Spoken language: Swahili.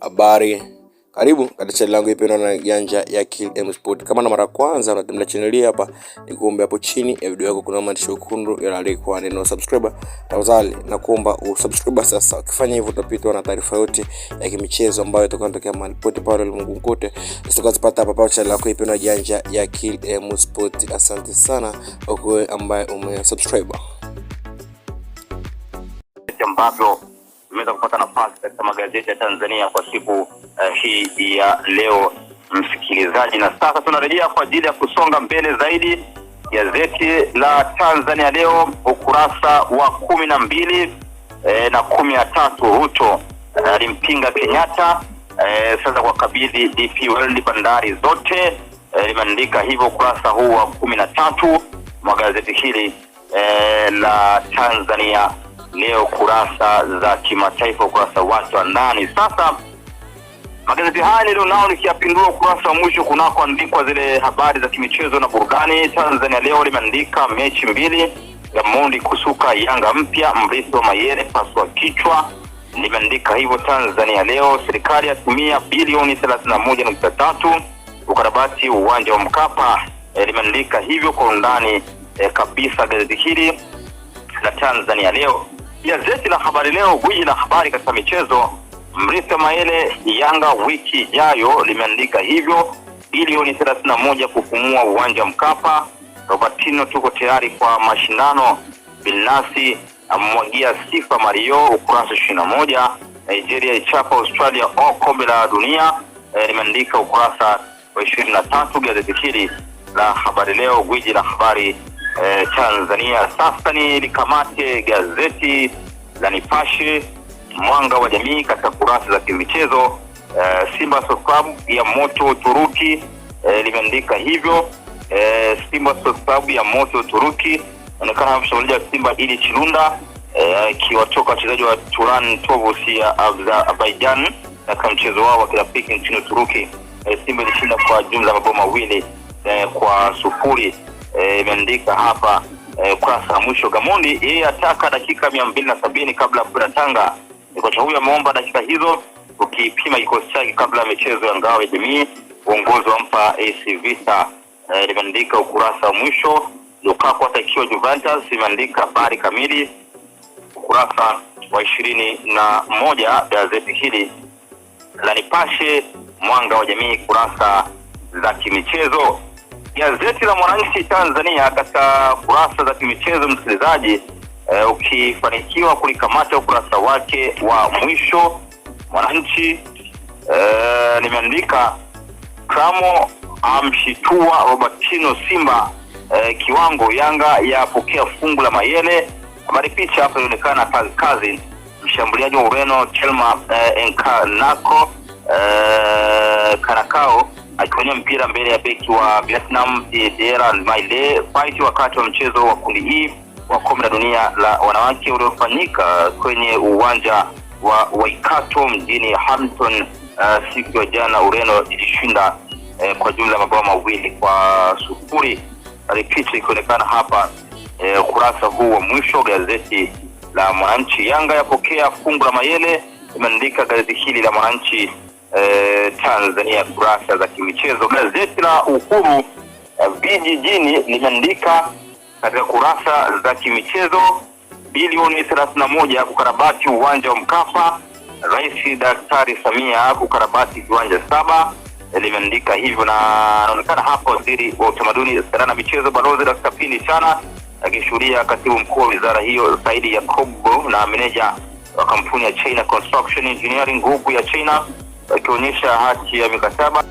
Habari, karibu katika channel yangu ipendwa na janja ya KillM Sport. Kama na mara kwanza unatembelea channel hii hapa, nikuombe hapo chini ya video yako kuna maandishi mekundu yanayoandikwa neno subscribe. Tafadhali nakuomba usubscribe sasa. Ukifanya hivyo utapitwa na taarifa yote ya kimichezo ambayo itakayotokea mahali pote pale ulimwenguni kote. Usikazipata hapa channel yako ipendwa janja ya KillM Sport. Asante sana kwa wewe ambaye umesubscribe. Ambavyo umeweza kupata nafasi katika magazeti ya Tanzania kwa siku hii ya leo, msikilizaji. Na sasa tunarejea kwa ajili ya kusonga mbele zaidi. Gazeti la Tanzania Leo ukurasa wa 12 na 13, Ruto alimpinga Kenyatta sasa kwa kabidhi DP World bandari zote, limeandika hivyo ukurasa huu wa 13 mwa gazeti hili la Tanzania Leo, kurasa za kimataifa, ukurasa watu wa ndani. Sasa magazeti haya leo nao nikiyapindua ukurasa wa mwisho kunakoandikwa zile habari za kimichezo na burudani. Tanzania Leo limeandika mechi mbili, Gamondi kusuka Yanga mpya, mrithi wa Mayele paswa kichwa, limeandika hivyo Tanzania Leo. Serikali yatumia bilioni 31.3 ukarabati uwanja wa Mkapa, limeandika hivyo kwa undani kabisa gazeti hili la Tanzania Leo. Gazeti la Habari Leo, gwiji la habari katika michezo, mrithi Mayele Yanga wiki ijayo, limeandika hivyo bilioni 31 kufumua uwanja Mkapa. Robertino tuko tayari kwa mashindano, Bilnasi amwagia sifa Mario, ukurasa 21. Nigeria ichapa Australia kombe la dunia, limeandika ukurasa wa 23 gazeti hili la Habari Leo, gwiji la habari Tanzania. Sasa ni likamate gazeti la Nipashe Mwanga wa Jamii katika kurasa za kimichezo. Simba Sports Club ya moto Uturuki, limeandika hivyo Simba Sports Club ya moto Uturuki, inaonekana mshambuliaji wa Simba ili Chilunda kiwatoka wachezaji wa Turan Tovus ya Azerbaijan katika mchezo wao wa kirafiki nchini Uturuki. Simba ilishinda kwa jumla mabao mawili kwa sufuri. Imeandika hapa kurasa mwisho. Gamondi yeye ataka dakika 270 kabla ya Tanga. Kocha huyu ameomba dakika hizo ukipima kikosi chake kabla ya michezo ya ngao ya jamii, uongozi wampa AC Vita, limeandika ukurasa wa mwisho. Lukaku atakiwa Juventus, imeandika habari kamili ukurasa wa 21 gazeti hili la Nipashe Mwanga wa Jamii, kurasa za kimichezo. Gazeti la Mwananchi Tanzania katika kurasa za kimichezo, msikilizaji, ukifanikiwa kulikamata ukurasa wake wa mwisho, Mwananchi limeandika Kramo amshitua Robertino Simba, kiwango Yanga yapokea fungu la Mayele. Habari picha hapa inaonekana kazi mshambuliaji wa Ureno Chelma Karakao akionyesha mpira mbele ya beki wa Vietnam Diera Maile fight wakati wa mchezo wa kundi hii wa kombe la dunia la wanawake uliofanyika kwenye uwanja wa Waikato mjini Hampton siku ya jana. Ureno ilishinda kwa jumla mabao mawili kwa sufuri. Picha ikionekana hapa ukurasa huu wa mwisho gazeti la Mwananchi. Yanga yapokea fungu la Mayele, imeandika gazeti hili la Mwananchi Tanzania kurasa za kimichezo. Gazeti la Uhuru vijijini limeandika katika kurasa za kimichezo bilioni 31 kukarabati uwanja wa Mkapa, Rais Daktari Samia kukarabati viwanja 7, limeandika hivyo. Na anaonekana hapa waziri wa utamaduni, sanaa na michezo Balozi Dr. Pindi Chana akishuhudia katibu mkuu wa wizara hiyo Saidi Yakobo na meneja wa kampuni ya China Construction Engineering Group ya China akionyesha hati ya mikataba.